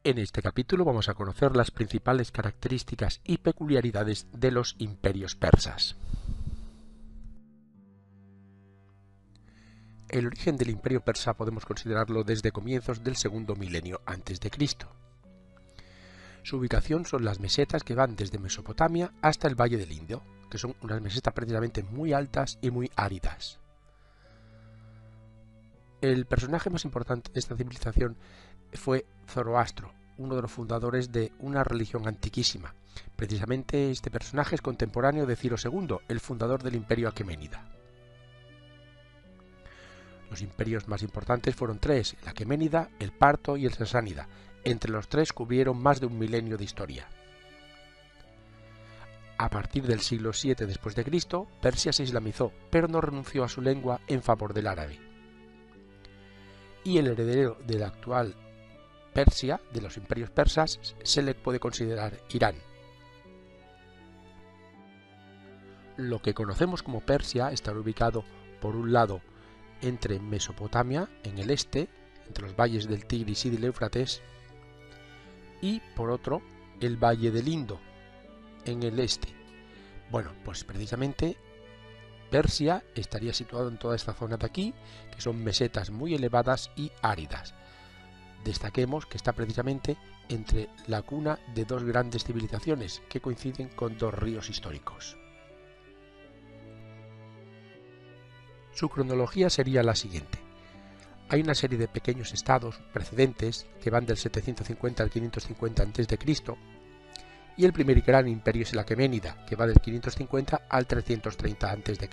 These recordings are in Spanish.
En este capítulo vamos a conocer las principales características y peculiaridades de los imperios persas. El origen del imperio persa podemos considerarlo desde comienzos del segundo milenio a.C. Su ubicación son las mesetas que van desde Mesopotamia hasta el Valle del Indo, que son unas mesetas precisamente muy altas y muy áridas. El personaje más importante de esta civilización fue Zoroastro, uno de los fundadores de una religión antiquísima. Precisamente este personaje es contemporáneo de Ciro II, el fundador del imperio aqueménida. Los imperios más importantes fueron tres: el aqueménida, el parto y el sasánida. Entre los tres cubrieron más de un milenio de historia. A partir del siglo VII después de Cristo, Persia se islamizó, pero no renunció a su lengua en favor del árabe. Y el heredero de la actual Persia, de los imperios persas, se le puede considerar Irán. Lo que conocemos como Persia está ubicado, por un lado, entre Mesopotamia, en el este, entre los valles del Tigris y del Éufrates, y por otro, el Valle del Indo, en el este. Bueno, pues precisamente Persia estaría situado en toda esta zona de aquí, que son mesetas muy elevadas y áridas. Destaquemos que está precisamente entre la cuna de dos grandes civilizaciones que coinciden con dos ríos históricos. Su cronología sería la siguiente. Hay una serie de pequeños estados precedentes que van del 750 al 550 a.C. y el primer gran imperio es el aqueménida, que va del 550 al 330 a.C.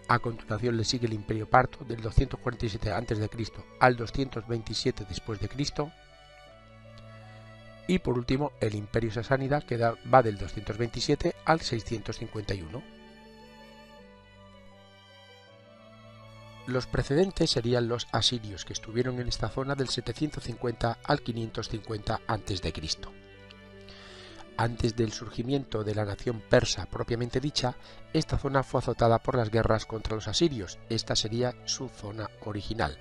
A continuación le sigue el imperio parto del 247 a.C. al 227 después de Cristo, y por último el imperio sasánida, que va del 227 al 651. Los precedentes serían los asirios, que estuvieron en esta zona del 750 al 550 a.C. Antes del surgimiento de la nación persa propiamente dicha, esta zona fue azotada por las guerras contra los asirios. Esta sería su zona original.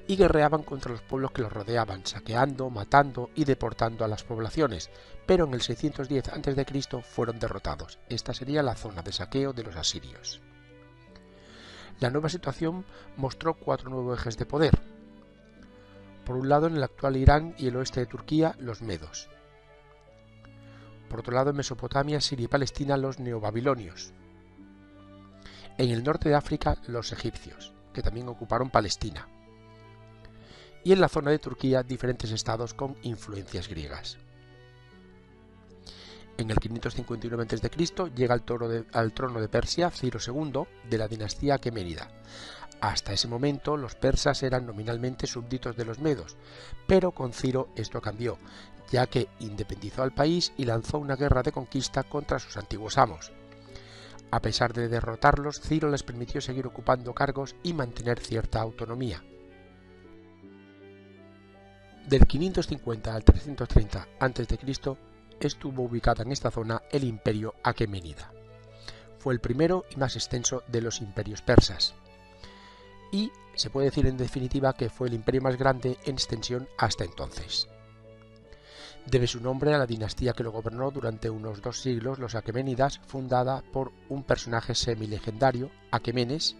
Y guerreaban contra los pueblos que los rodeaban, saqueando, matando y deportando a las poblaciones, pero en el 610 a.C. fueron derrotados. Esta sería la zona de saqueo de los asirios. La nueva situación mostró cuatro nuevos ejes de poder. Por un lado, en el actual Irán y el oeste de Turquía, los medos. Por otro lado, en Mesopotamia, Siria y Palestina, los neobabilonios. En el norte de África, los egipcios, que también ocuparon Palestina. Y en la zona de Turquía, diferentes estados con influencias griegas. En el 551 a.C. llega al trono de Persia Ciro II de la dinastía aqueménida. Hasta ese momento los persas eran nominalmente súbditos de los medos, pero con Ciro esto cambió, ya que independizó al país y lanzó una guerra de conquista contra sus antiguos amos. A pesar de derrotarlos, Ciro les permitió seguir ocupando cargos y mantener cierta autonomía. Del 550 al 330 a.C. estuvo ubicada en esta zona el imperio aqueménida. Fue el primero y más extenso de los imperios persas. Y se puede decir en definitiva que fue el imperio más grande en extensión hasta entonces. Debe su nombre a la dinastía que lo gobernó durante unos 2 siglos, los aqueménidas, fundada por un personaje semilegendario, Aquemenes,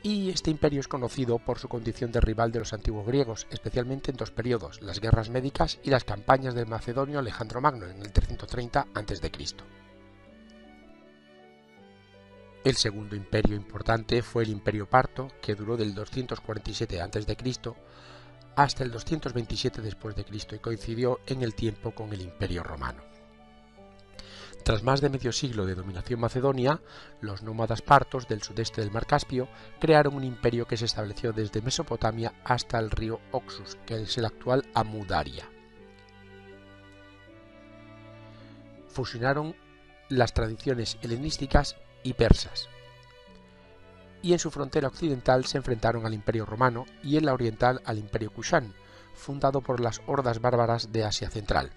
y este imperio es conocido por su condición de rival de los antiguos griegos, especialmente en dos periodos, las guerras médicas y las campañas del macedonio Alejandro Magno en el 330 a.C. El segundo imperio importante fue el imperio parto, que duró del 247 a.C. hasta el 227 después de Cristo y coincidió en el tiempo con el imperio romano. Tras más de medio siglo de dominación macedonia, los nómadas partos del sudeste del mar Caspio crearon un imperio que se estableció desde Mesopotamia hasta el río Oxus, que es el actual Amudaria. Fusionaron las tradiciones helenísticas y persas, y en su frontera occidental se enfrentaron al imperio romano y en la oriental al imperio Kushán, fundado por las hordas bárbaras de Asia Central.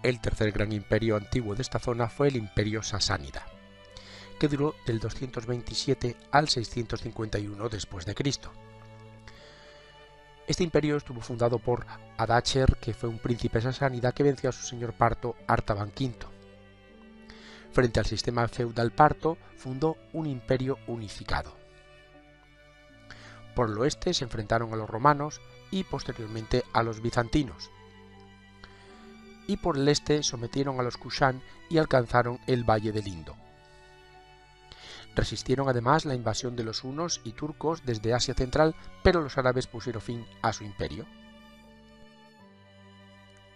El tercer gran imperio antiguo de esta zona fue el imperio sasánida, que duró del 227 al 651 después de Cristo. Este imperio estuvo fundado por Adacher, que fue un príncipe sasánida que venció a su señor parto Artaban V. Frente al sistema feudal parto, fundó un imperio unificado. Por el oeste se enfrentaron a los romanos y posteriormente a los bizantinos. Y por el este sometieron a los Kushán y alcanzaron el valle del Indo. Resistieron además la invasión de los hunos y turcos desde Asia Central, pero los árabes pusieron fin a su imperio.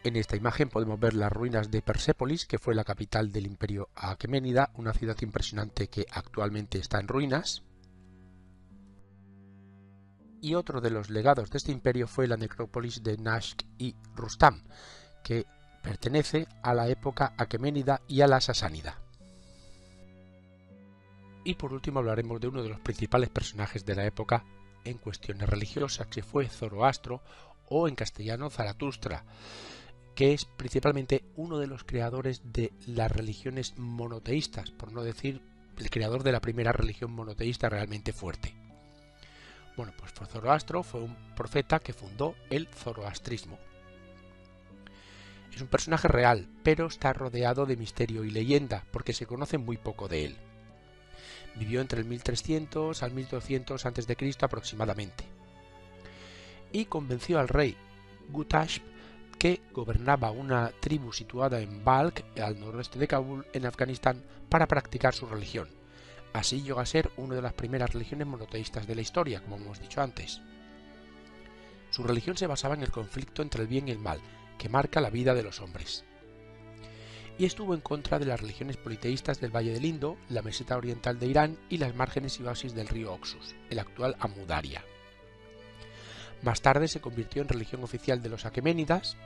En esta imagen podemos ver las ruinas de Persépolis, que fue la capital del imperio aqueménida, una ciudad impresionante que actualmente está en ruinas. Y otro de los legados de este imperio fue la necrópolis de Nashk y Rustam, que pertenece a la época aqueménida y a la sasánida. Y por último hablaremos de uno de los principales personajes de la época en cuestiones religiosas, que fue Zoroastro, o en castellano Zaratustra, que es principalmente uno de los creadores de las religiones monoteístas, por no decir el creador de la primera religión monoteísta realmente fuerte. Bueno, pues Zoroastro fue un profeta que fundó el zoroastrismo. Es un personaje real, pero está rodeado de misterio y leyenda, porque se conoce muy poco de él. Vivió entre el 1300 al 1200 a.C. aproximadamente, y convenció al rey Gutashp, que gobernaba una tribu situada en Balkh, al noroeste de Kabul, en Afganistán, para practicar su religión. Así llegó a ser una de las primeras religiones monoteístas de la historia, como hemos dicho antes. Su religión se basaba en el conflicto entre el bien y el mal, que marca la vida de los hombres. Y estuvo en contra de las religiones politeístas del Valle del Indo, la meseta oriental de Irán y las márgenes y oasis del río Oxus, el actual Amu Daria. Más tarde se convirtió en religión oficial de los aqueménidas,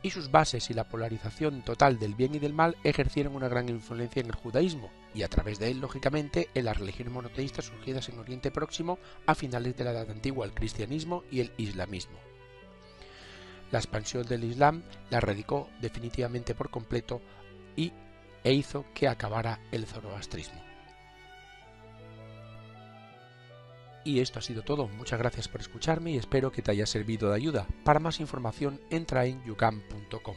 y sus bases y la polarización total del bien y del mal ejercieron una gran influencia en el judaísmo, y a través de él, lógicamente, en las religiones monoteístas surgidas en Oriente Próximo a finales de la Edad Antigua, el cristianismo y el islamismo. La expansión del Islam la erradicó definitivamente por completo e hizo que acabara el zoroastrismo. Y esto ha sido todo. Muchas gracias por escucharme y espero que te haya servido de ayuda. Para más información entra en YouCam.com.